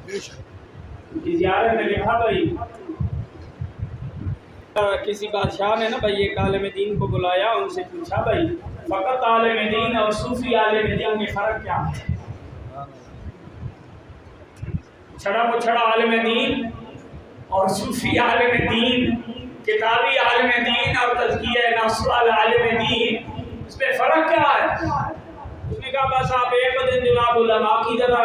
زیارت نے لکھا بھائی کسی بادشاہ نے نا بھائی ایک عالم دین کو بلایا، ان سے پوچھا بھائی فقط عالم دین اور صوفی عالم دین میں فرق کیا ہے؟ چھڑا پچھڑا عالم دین اور صوفی عالم دین، کتابی عالم دین اور تزکیہ نفس والا عالم دین، اس میں فرق کیا ہے؟ اس نے کہا بس آپ ایک دن جناب علماء کی طرح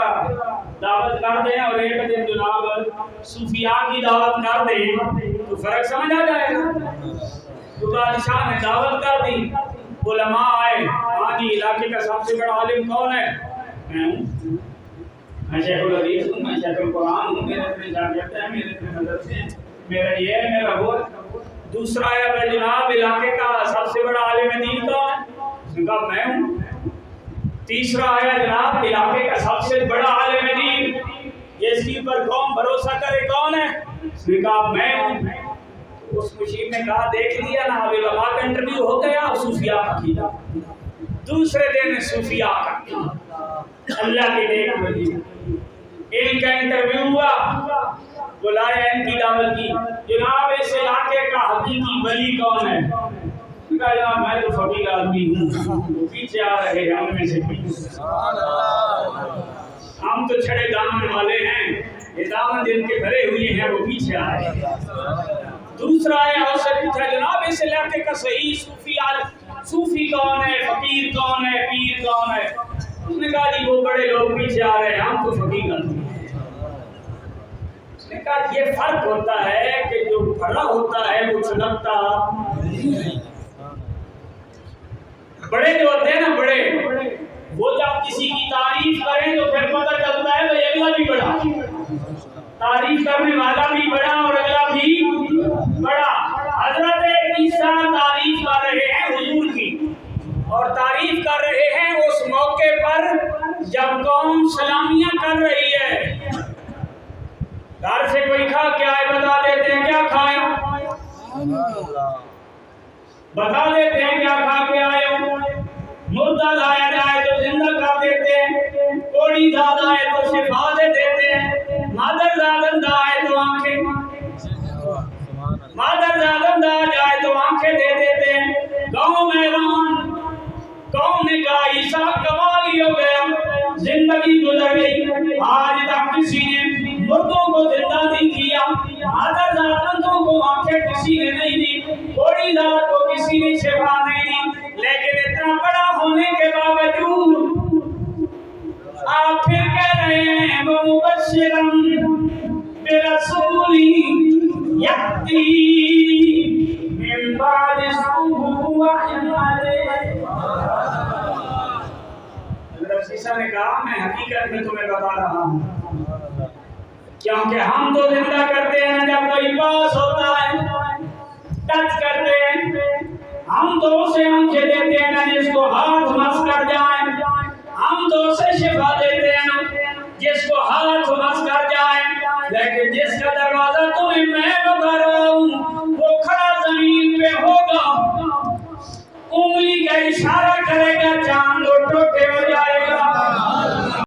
دعوت کر دیں اور ایک دن جناب صوفیاء کی دعوت کر دیں تو فرق سمجھ آ جائے گا۔ تو بادشاہ نے دعوت کر دی، علماء آئے، ہاں جی علاقے کا سب سے بڑا عالم کون ہے؟ میں ہوں، میں شیخ الحدیث ہوں، میں شیخ القرآن ہوں، میرے اتنے شاگرد ہیں، میرے اتنے مدرسے ہیں، میرا یہ ہے، میرا وہ ہے۔ دوسرا ہے جناب علاقے کا سب سے بڑا عالم دین کون ہے؟ اس نے کہا میں ہوں۔ تیسرا آیا جناب علاقے کا سب سے بڑا عالم دین، اس کی پر قوم بھروسہ کرے کون ہے؟ اس نے کہا میں ہوں۔ اس مشیر نے کہا دیکھ لیا نا، اب علماء کا انٹرویو ہو گیا، اب صوفیاء کا کیا۔ دوسرے دن صوفیاء کا اللہ کے نیک ولی ان کا انٹرویو ہوا، بلایا ان کی دعوت کی، جناب اس علاقے کا حقیقی ولی کون ہے؟ کہا جناب میں تو فقیر آدمی ہوں، پیچھے آ رہے ہیں ان میں سے کوئی، ہم تو چھڑے دامن والے ہیں، یہ دامن جن کے بھرے ہوئے ہیں وہ پیچھے آئے۔ دوسرا ہے اور سے پوچھا جناب اس علاقے کا صحیح صوفی کون ہے، فقیر کون ہے، پیر کون ہے؟ اس نے کہا جی وہ بڑے لوگ پیچھے آ رہے ہیں، ہم تو فقیر آدمی ہیں۔ اس نے کہا یہ فرق ہوتا ہے کہ جو بڑا ہوتا ہے وہ چھلکتا بڑے جو ہوتے ہیں نا، بڑے وہ جب کسی کی تعریف کریں تو پھر پتہ چلتا ہے کہ اگلا بھی بڑا، تعریف کرنے والا بھی بڑا اور اگلا بھی بڑا۔ حضرت عیسیٰ تعریف کر رہے ہیں حضور کی، اور تعریف کر رہے ہیں اس موقع پر جب قوم سلامیاں کر رہی ہے۔ گھر سے کوئی کھا کے آئے بتا دیتے ہیں کیا کھایا، بتا دیتے ہیں کیا کھا کے آئے ہو، مردہ لایا جائے تو زندہ کر دیتے ہیں، کوڑی زیادہ ہے تو شفا دے دیتے ہیں، مادر زادندہ ہے تو آنکھیں، مادر زادندہ جائے تو آنکھیں دے دیتے ہیں۔ گاؤں میدان قوم نے کہا عیسیٰ کمال ہی ہو گیا، زندگی گزر گئی، آج تک کسی نے مردوں کو زندہ نہیں کیا، مادر زادندوں کو آنکھیں کسی نے نہیں دی، کوڑی زاد کو کسی نے شفا نہیں دی، لیکن اتنا بڑا ہونے کے باوجود آپ پھر کہہ رہے ہیں مبشرم برسول یأتی من بعد اسمہ احمد۔ حضرت عیسیٰ نے کہا میں حقیقت میں تمہیں بتا رہا ہوں، کیونکہ ہم تو زندہ کرتے ہیں جب کوئی پاس ہوتا ہے، ٹچ کرتے ہیں، ہم تو اسے آنکھیں دیتے ہیں جس کو ہاتھ مس کر جائیں، ہم تو اسے شفا دیتے ہیں جس کو ہاتھ مس کر جائیں، لیکن جس کا دروازہ تمہیں میں بتا رہا ہوں وہ کھڑا زمین پہ ہوگا، انگلی کا اشارہ کرے گا چاند ٹوٹے ہو جائے گا،